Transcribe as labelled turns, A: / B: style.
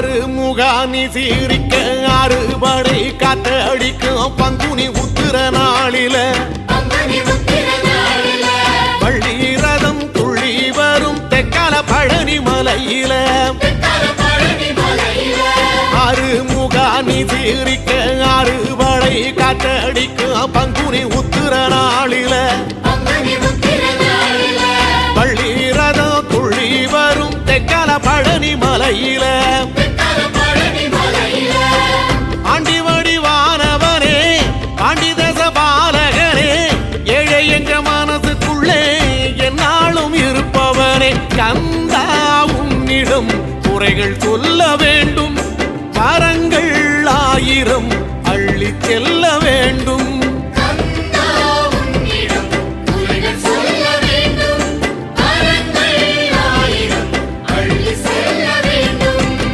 A: ஆறுமுகானி சீரிக்க அறுபடை காத்தடிக்கும் பங்குனி உத்திர நாளில பள்ளி ரதம் துள்ளி வரும் தெக்கால பழனி மலையில ஆறுமுகானி சீரிக்க அறுபடை காத்தடிக்கும் பங்குனி உத்திர நாளில பள்ளி ரதம் துள்ளி வரும் தெக்கால பழனி மலையில ஆண்டி வடிவானவனே பாண்டிதச பாலகனே ஏழை எங்க மனசுக்குள்ளே என்னாலும் இருப்பவனே கந்தா உன்னிடம் குறைகள் சொல்ல வேண்டும் வரங்கள் ஆயிரம் அள்ளி செல்ல